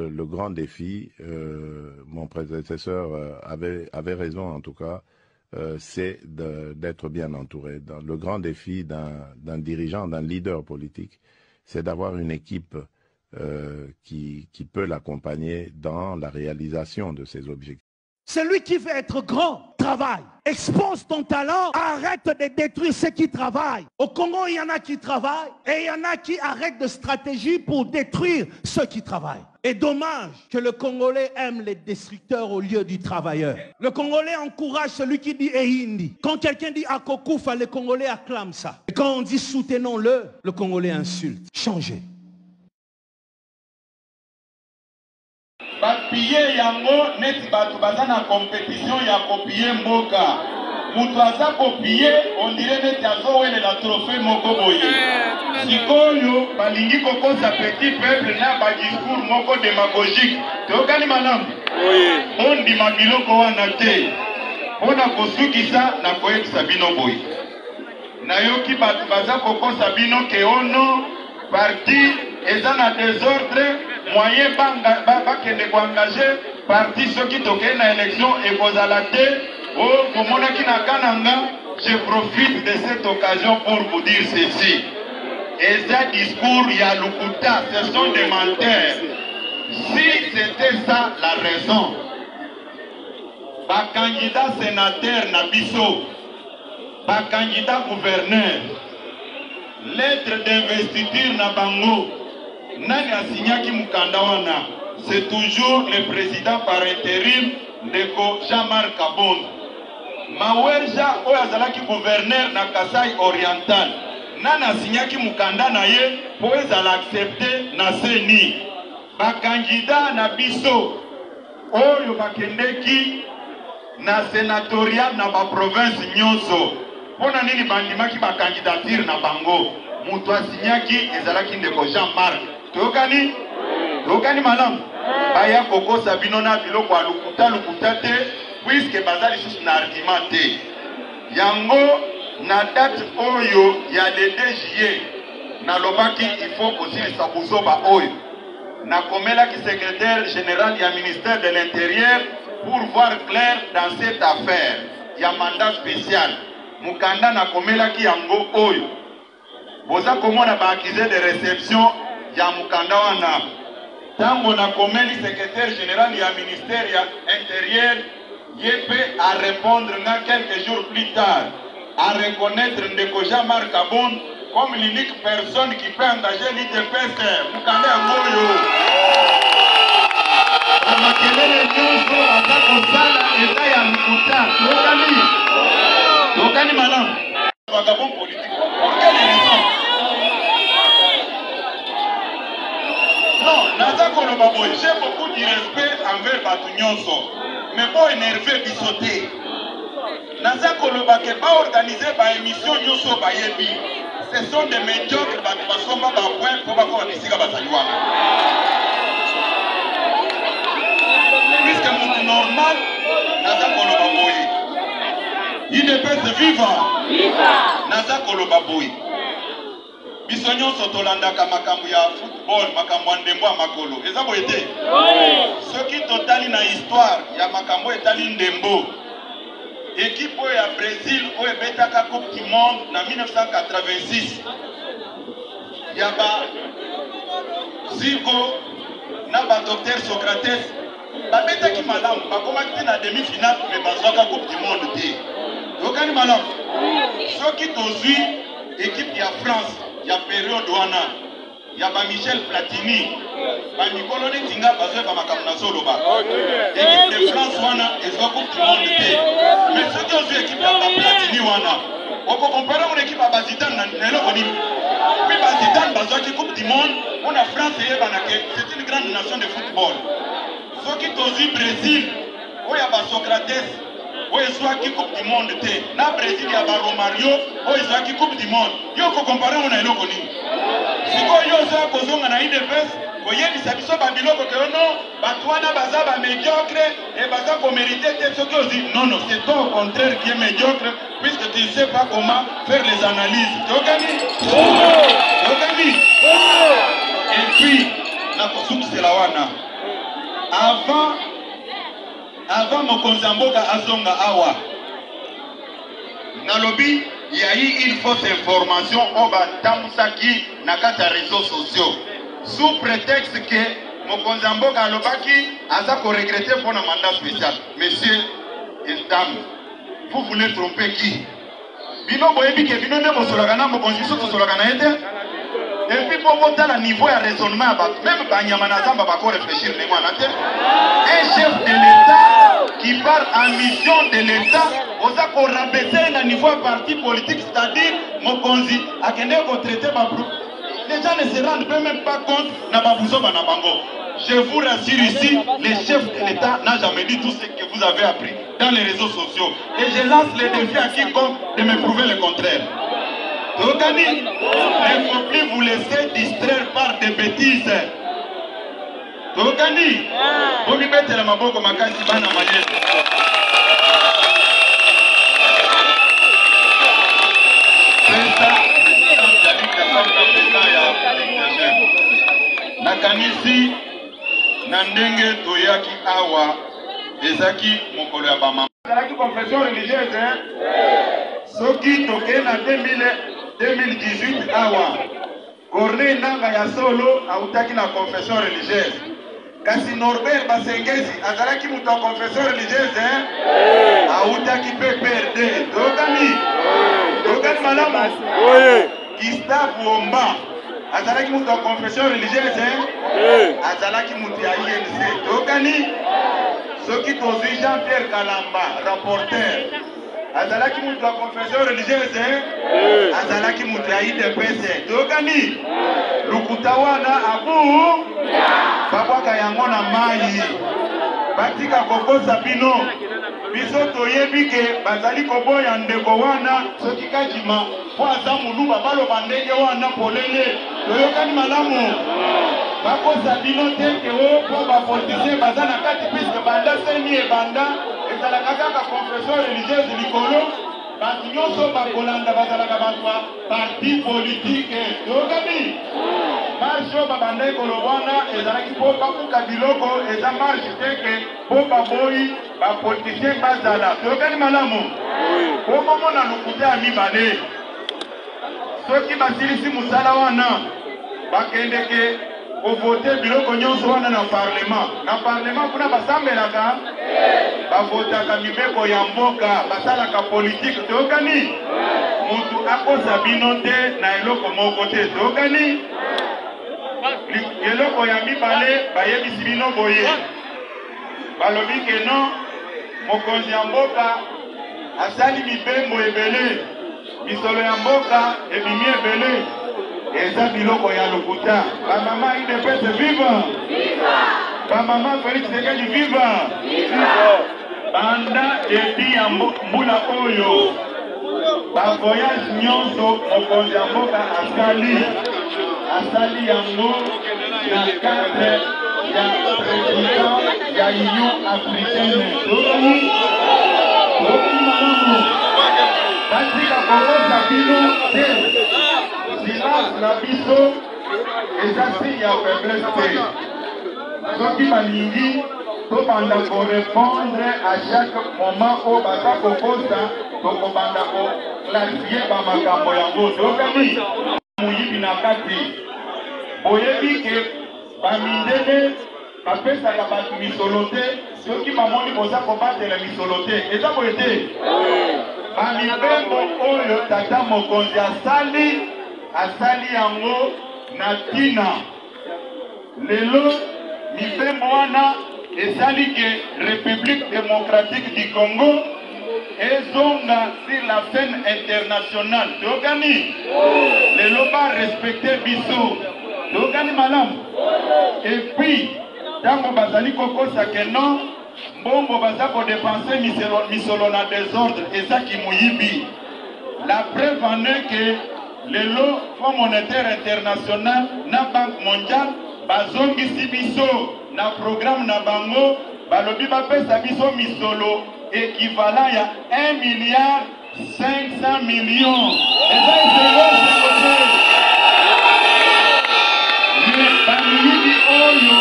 Le grand défi, mon prédécesseur avait raison en tout cas, c'est d'être bien entouré. Le grand défi d'un dirigeant, d'un leader politique, c'est d'avoir une équipe qui peut l'accompagner dans la réalisation de ses objectifs. Celui qui veut être grand, travaille. Expose ton talent, arrête de détruire ceux qui travaillent. Au Congo, il y en a qui travaillent et il y en a qui arrêtent de stratégie pour détruire ceux qui travaillent. Et dommage que le Congolais aime les destructeurs au lieu du travailleur. Le Congolais encourage celui qui dit Ehindi. Quand quelqu'un dit Akokoufa, le Congolais acclame ça. Et quand on dit soutenons-le, le Congolais insulte. Changez. Bapiller yango neti batu baza na compétition ya kopiller mboka. Mutu aza kopiller on dirait neti azowelela trophée moko boye. Sikoyo balingi kokosa petit peuple na ba discours moko démagogique. Tokani malamu. Ondima biloko wana te. Pona kosukisa na koyebisa bino boye. Nayoki batu baza kokosa bino ke ono parti eza na désordre. Moyen bakende engager parti ceux qui toquent na élection et vous à la tête. Oh, je profite de cette occasion pour vous dire ceci. Et ce discours Yalukuta, ce sont des menteurs. Si c'était ça la raison, ba candidat sénateur Nabiso, ba candidat gouverneur, lettre d'investiture na bango. Nani asinyaki mukanda wana, c'est toujours le président par intérim de Jean-Marc Kabondo. Mawerja oyo azalaki gouverneur na Kasai Oriental. Nani asinyaki mukanda na ye po ezala accepté na seni. Ba candidat na biso oyo bakendeki na sénatorial na ba province nyonso. Pona nini bandimaki ba candidature na bango. Mutu asinyaki ezalaki ndeko Jean-Marc. Tokani? Tokani madame? Baya koko sabino na biloko ya lukuta te, puisque bazali lisusu na argument te. Yango na date oyo ya le 2 juillet, na lobaki il faut kosilisa buzoba oyo. Na komelaki secrétaire général du ministère de l'Intérieur pour voir clair dans cette affaire. Il y a mandat spécial. mukanda na komelaki yango oyo boza komona ba accusé de réception ya mukanda wana tango na komeli secrétaire général ya ministère ya intérieur yepe à répondre na quelques jours plus tard à reconnaître Ndeko Jean-Marc Kabonde comme l'unique personne qui peut engager l'IDPS mukanda yango oyo amakelele nyonso ata kosala eta ya mikuta tokani malamu vagabond politique pour quelle raison? Non, naza koloba boy, j'ai beaucoup de respect envers batu nyonso mais bo énervé bisoté naza koloba ke ba organiser ba émission nyonso ba yebi ce sont des médiocres batu basomba ba point pour ba ko bisika basali wana puisque mon normal naza koloba boy il ne peut se vivre naza koloba boy biso nyonso tolandaka makambo ya football makambo ya ndembo ya makolo eza boye te soki totali na histoire ya makambo etali ndembo équipe oyo ya Brésil oyo ebetaka coupe du monde na 1986 ya ba Zico na ba docteur Socrates babetaki malamu bakomaki te na demi-finale mais bazwaka coupe du monde te yokani malamu soki tozwi équipe ya France ya période wana ya ba Michel Platini ba mikolo netinga bazwe ba makambo na soloba équipe de France wana ezwa coupe du monde te mais soki ozwi équipe ya ba Platini wana oko compare mon équipe ya ba Zidane na eloko nini puis ba Zidane bazwaki coupe du monde on a France yebanake c'est une grande nation de football soki tozwi Brésil oya ba Socrates oyo ezwaki coupe du monde te na Brésil ya ba Romario oyo ezwaki coupe du monde yo ko compare mon eloko nini sikoyo yo oza kozonga na IDPS koyebisa biso babiloko ke ono bato wana baza bamédiocre et baza komérite te soki ozi non c'est toi au contraire qui est médiocre puisque tu ne sais pas comment faire les analyses tokani et puis na kosukisela wana avant mokonzi ya mboka azonga awa nalobi il y a eu une fausse information au Batamsaki na kati ya réseaux sociaux sous prétexte que mokonzi ya mboka alobaki aza ko regretter pour un mandat spécial. Messieurs et dames, vous voulez tromper qui? Bino boyebi ke bino ne bosolaka na mokonzi biso tosolaka na ete et puis pour monter le niveau de raisonnement même banyama na zamba bako réfléchir ne mwana te un chef de l'État qui part en mission de l'État oza ko rabaisser na niveau de parti politique c'est-à-dire mokonzi akende ko traiter ba les gens ne se rendent même pas compte na babuzo bana bango. Je vous rassure ici, le chef de l'État n'a jamais dit tout ce que vous avez appris dans les réseaux sociaux et je lance le défi à quiconque de me prouver le contraire. Tokani, il ne faut plus vous laisser distraire par des bêtises. Tokani, vous me mettez la maboko makasi bana maye. Nakanisi nandenge toyaki awa ezaki mokolo ya bamama. Ezalaki confession religieuse, soki toke na 2018 awa Corneille Nanga ya solo autaki na confession religieuse kasi Norbert Basengezi azalaki mutu ya confession religieuse autaki PPRD tokani malamu Gustave Omba azalaki mutu ya confession religieuse azalaki mutu ya INC tokani soki tozwi Jean-Pierre Kalamba rapporteur azalaki mutu ya confession religieuse azalaki mutu ya IDPS tokani lukuta wana abu babwaka yango na mai batika kokosa bino biso toyebi ke bazali koboya ndeko wana soki kajima po aza muluba baloba ndenge wana polele toyokani malamu bakosa bino te ke o po bapolitisien baza na kati puisque banda seni ebanda ezalaka kaka confession religieuse likolo bato nyonso bakolanda bazalaka bato parti politique tokani marche oyo babandaki kolobwana ezalaki mpo bakuka biloko eza marche teke mpo baboyi bapoliticien bazala tokani malamu po bomona lokuta ya mibale soki basilisi mosala wana bakendeke kovote biloko nyonso wana na parlement. Na parlement kuna basambelaka bavotaka mibeko ya mboka basalaka politike tokani mutu akosa bino te na eloko moko te tokani eloko ya mibale bayebisi bino boye balobi ke non mokonzi ya mboka asali mibembo ebele misolo ya mboka ebimi ebele eza biloko ya lokuta bamama UDPS viva bamama Félix Tshisekedi viva banda epi ya mbula oyo bavoyage nyonso mokonzi ya mboka asali yango na cadre ya président ya Union africaine tokani malamu batika kokosa bino te silence na biso eza signe ya faiblesse te soki balingi tobanda korépondre à chaque moment oyo baza kokosa tokobanda koclarifie bamakambo yango tokani moyibi na kati boyebi ke bamindele bapesaka bato misolo te soki bamoni boza kobatela misolo te eza boye te bamibembo oyo tata mokonzi asali yango na ntina lelo mibembo wana esali ke République démocratique du Congo ezonga sur la scène internationale tokani lelo barespecte biso tokani malamu et puis tango bazali kokosa ke non mbongo baza kodepanse misolo na désordre ezaki moyibi la preuve en est que lelo Fonds monétaire international na Banque mondiale bazongisi biso na programme na bango balobi bapesa biso misolo équivalent ya 1,5 milliard eza eselo bamiyibi oyo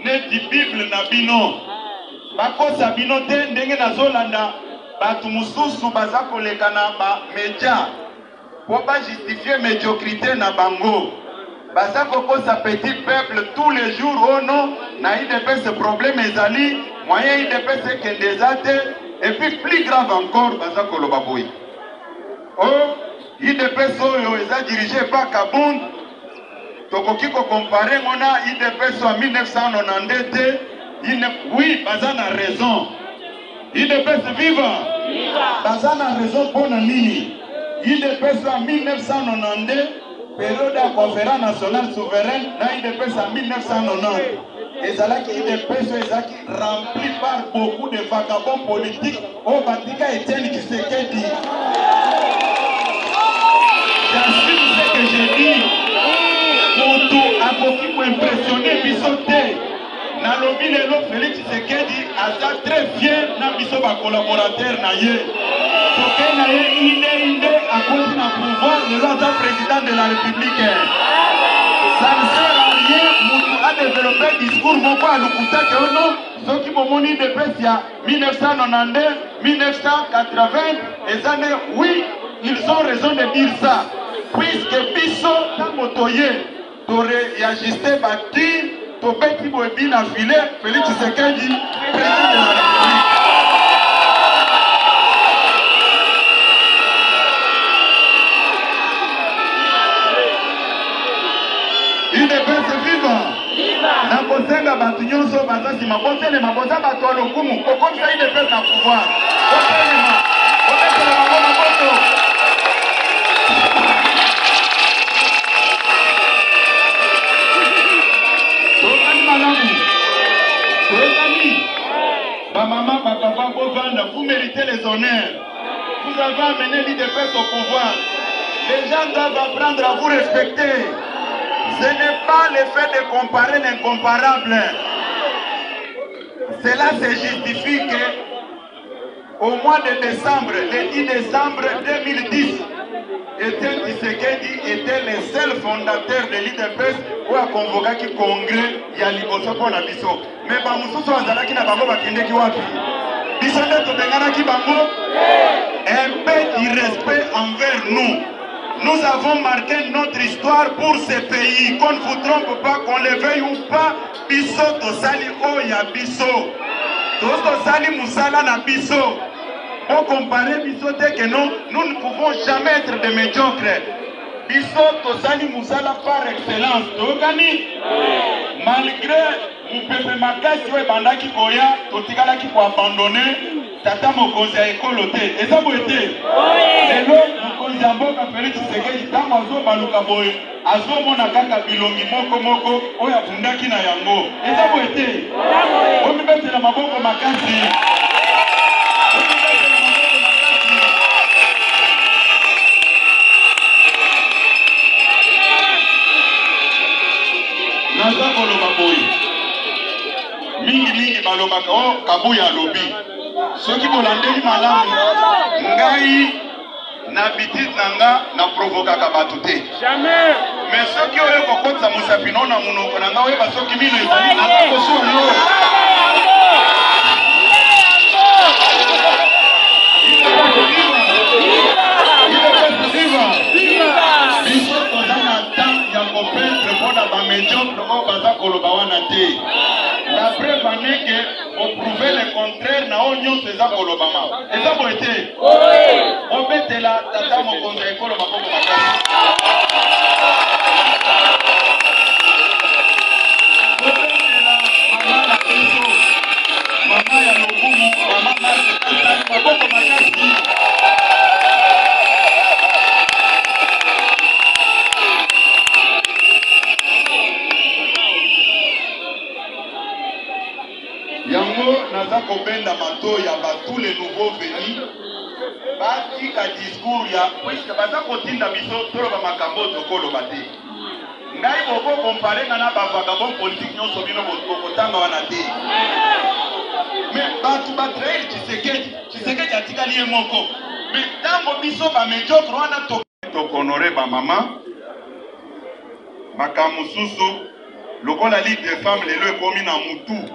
neti bible na bino bakosa bino te ndenge nazolanda bato mosusu baza koleka na bamedia po bajustifie médiocrité na bango baza kokosa petit peuple tous les jours oh non na UDPS problème ezali moyen UDPS ekende eza te et puis plus grave encore baza koloba boye oh UDPS oyo eza dirigé par Kabund tokoki kokompare ngona UDPS en 1992 te oui baza na raison UDPS viva baza na raison mpona nini UDPS en 1992 période ya conférence nationale souveraine na UDPS en 1990 ezalaki UDPS ezalaki rempli par beaucoup de vagabonds politiques oyo batika Etienne Tshisekedi. J'assume ce que j'ai dit. Moto akoki koimpressionner biso te nalobi lelo Félix Tshisekedi aza très fier na biso bakolaborateur na ye toke na ye inde akoti na pouvoir lelo aza président de la République. Ça ne sert à rien moto a développé discours moko alukuta ke ono soki bomoni UDPS ya 1992 1980 ezane oui ils ont raison de dire ça puisque biso tango toye toréajusté batir tobeti boyebi na filet Félix Tshisekedi président de la République. UDPS viva na kosenga bato nyonso baza nsima botelema boza bato ya lokumu okomisa UDPS na pouvoir botelema botelema bango maboto maman, papa, vous méritez les honneurs. Vous avez amené l'UDPS au pouvoir. Les gens doivent apprendre à vous respecter. Ce n'est pas le fait de comparer l'incomparable. Cela se justifie que au mois de décembre, le 10 décembre 2010, Etienne Tshisekedi était le seul fondateur de l'IDPS où a convoqué le congrès ya liboso pour la biso. Mais ba mususu azalaki na bango bakendeki wapi? Biso nde tobenganaki bango un peu d'irrespect envers nous. Nous avons marqué notre histoire pour ce pays. Qu'on ne vous trompe pas, qu'on le veuille ou pas, biso tosali oya biso. Tosali musala na biso. On compare biso que nous ne pouvons jamais être des médiocres. Biso tosali musala par excellence. Tokani malgré mupepe makasi we bandaki koya totikala ki ko abandonner tata mokonzi ya ekolo te. Eza boete. Lelo mokonzi ya mboka Félix Tshisekedi tango azobaluka boye azomona kaka bilongi moko oyo abundaki na yango. Eza boete. Omibetela maboko makasi. Naza koloba boye mingi balobaka o kabuya lobi soki bolandeli malamu ngai na bitite nanga na provokaka bato te jamais. Mais soki oyo kokotisa musapino na munoko nanga oyeba soki mino ezali naza kosuwa yo biso toza na temps ya kopetre mpona bamediocre oyo baza koloba wana te. La preuve en est que on prouve le contraire na oyo nyonso eza kolobama. Eza boye te obetela tata mokonzi ya ekolo maboko makasi. Obetela mama na biso mama ya lokumu mama masi maboko makasi. Yango naza kobenda mato ya tous les nouveaux venus batika discours ya puisque baza kotinda biso toloba makambo tokoloba te. Ngai boko compare na bavagabond politique nyonso bino bokotanga wana te. Mais batu batraire Tshisekedi atikali ye moko. Mais tango biso bamediocre wana tokonore bamama makamususu lokola Ligue des femmes lelo ekomi na mutu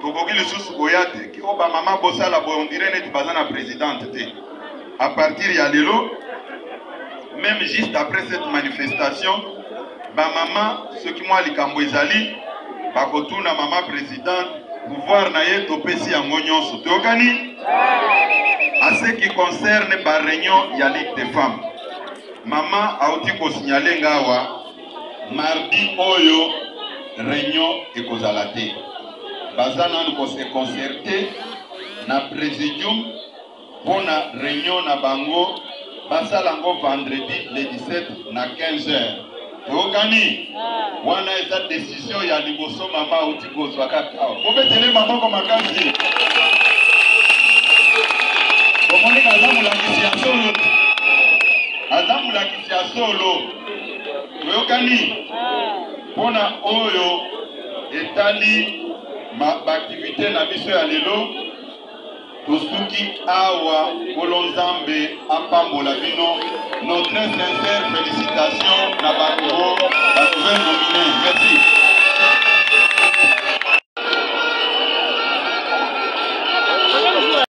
tokoki lisusu koya te ki oba mama bosala boye on dirait neti baza na présidente te. À partir ya lelo même juste après cette manifestation ba mama soki mwa likambo ezali bakotuna mama présidente pouvoir na ye topesi yango nyonso tokani. À ce qui concerne ba réunion ya Ligue des femmes mama auti ko signaler ngawa mardi oyo réunion ekozala te. Bazana nous se concerter na présidium pour la réunion na bango basalango vendredi le 17 na 15h. Tokani wana eza décision ya liboso mama uti kozwa kaka. Bobetele maboko makasi. Bomoni kazamu la kisia solo. Azamu la kisia solo. Tokani pona oyo etali activité na biso ya lelo tosuki awa kolonzambe apambola bino notre sincère félicitation na bakoro